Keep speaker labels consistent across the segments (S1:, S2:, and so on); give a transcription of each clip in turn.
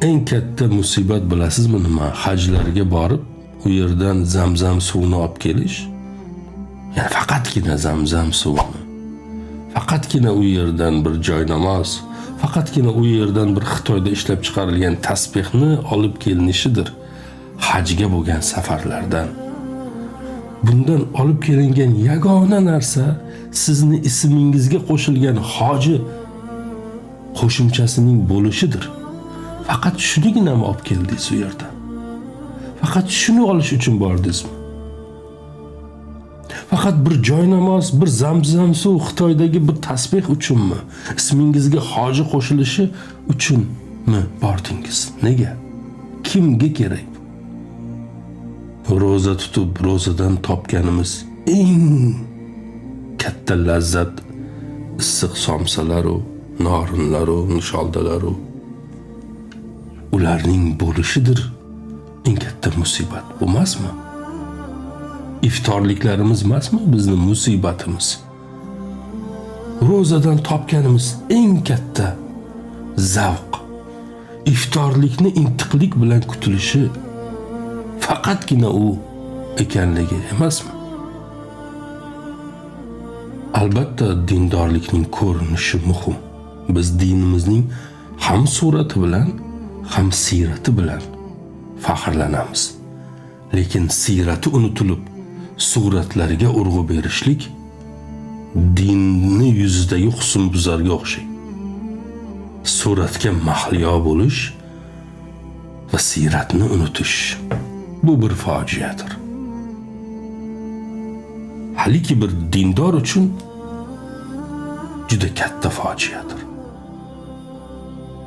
S1: eng katta musibat bilasizmi nima? Hajlarga borib, u yerdan Zamzam suvini olib kelish. Yani faqatgina Zamzam suvini. Faqatgina u yerdan bir joynamoz, faqatgina u yerdan bir Xitoyda ishlab chiqarilgan tasbihni olib kelinishidir. Hajga bo'lgan safarlardan. Bundan olib kelingan yagona narsa sizni ismingizga qo'shilgan hoji qo'shimchasining bo'lishidir. Faqat shunigina olib keldingiz u yerdan. Faqat shuni olish uchun bordingizmi? Faqat bir joynamoz, bir Zamzam suv Xitoydagi bir tasbih uchunmi? Ismingizga hoji qo'shilishi uchunmi bordingiz? Nega? Kimga kerak? Roza tutib, rozadan topganimiz eng katta lazzat issiq somsalaru, norinlaru, nisholdalaru ularning bo'lishidir eng katta musibat. Bo'lmasmi? İftorliklarimiz emasmi bizning musibatimiz? Rozadan topganimiz eng katta zavq. İftorlikni intiqlik bilan kutilishi faqatgina u ekanligi emasmi? Albatta dindorlikning ko'rinishi muhim. Biz dinimizning ham surati bilan, ham sirati bilan faxrlanamiz. Lekin sirati unutilib, suratlarga urg'u berishlik dinni yuzidagi husnbuzarga o'xshaydi. Suratga mahliyo bo'lish va siratni unutish bu bir fojiadir. Haliki bir dindor uchun juda katta fojiadir.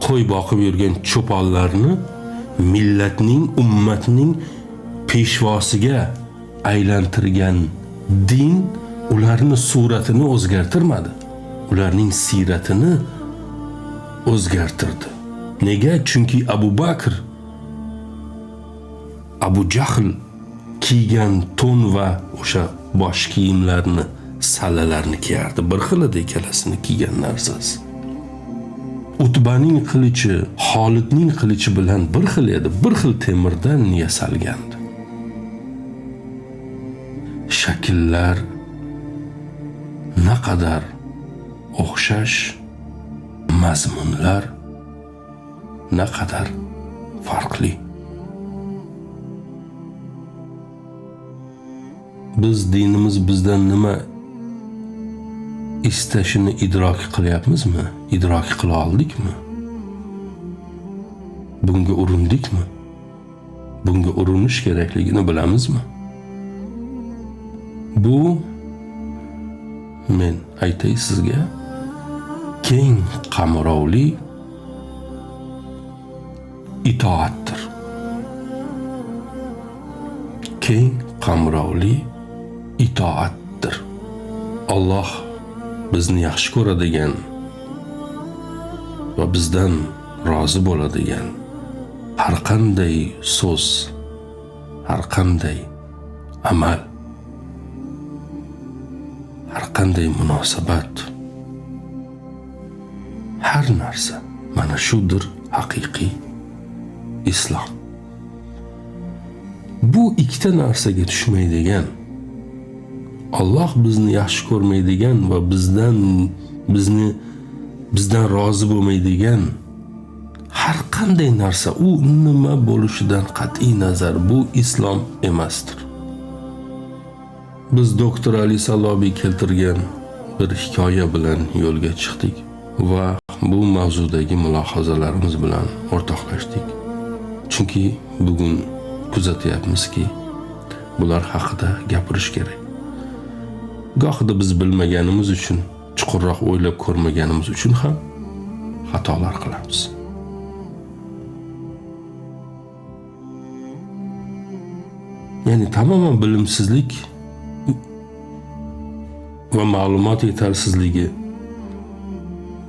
S1: Qo'y boqib yurgan cho'ponlarni millatning, ummatning peshvosiga aylantirgan din ularni suratini o'zgartirmadi. Ularning siratini o'zgartirdi. Nega? Chunki Abu Bakr, Abu Jahl kiygan to'n va o'sha bosh kiyimlarni, sallalarni kiyardi. Bir xil edi ikkalasini kiygan narsasi. Utbaning qilichi, Xolidning qilichi bilan bir xil edi. Bir xil temirdan yasalgandi. Shakllar naqadar o'xshash, mazmunlar naqadar farqli. Biz dinimiz bizdan nima istashini idrok qilyapmizmi? Idrok qila oldikmi? Bunga urindikmi? Bunga urinish kerakligini bilamizmi? Bu men aytay sizga keng qamrovli itoatdir. Keng qamrovli itoatdir. Alloh bizni yaxshi ko'radigan va bizdan rozi bo'ladigan har qanday so'z, har qanday amal, har qanday munosabat, har narsa mana shudir haqiqiy islom. Bu ikkita narsaga tushmaydigan, Alloh bizni yaxshi ko'rmaydigan va bizdan rozi bo'lmaydigan har qanday narsa, u nima bo'lishidan qat'iy nazar bu islom emasdir. Biz doktor Ali Salobiy keltirgan bir hikoya bilan yo'lga chiqdik va bu mavzudagi mulohazalarimiz bilan o'rtoqlashdik. Chunki bugun kuzatyapmizki, bular haqida gapirish kerak. Gohida biz bilmaganimiz uchun, chuqurroq o'ylab ko'rmaganimiz uchun ham xatolar qilamiz. Ya'ni tamoman bilimsizlik va ma'lumot yetersizligi,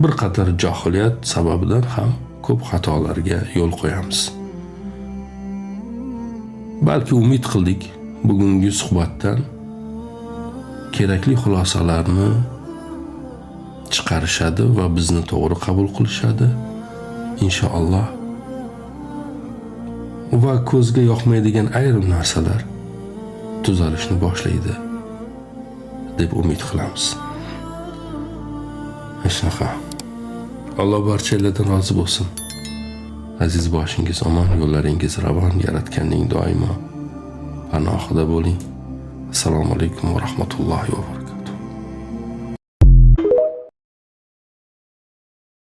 S1: bir qator johiliyat sababidan ham ko'p xatolarga yo'l qo'yamiz. Balki umid qildik bugungi suhbatdan kerakli xulosalarni chiqarishadi va bizni to'g'ri qabul qilishadi. Inshaalloh va ko'zga yoqmaydigan ayrim narsalar tuzalishni boshlaydi deb umid qilamiz. Shunaqa. Alloh barchalardan rozi bo'lsin. Aziz boshingiz omon, yo'llaringiz ravon, yaratganning doimo panohida bo'ling. Assalomu alaykum va rahmatullohi va barakatuh.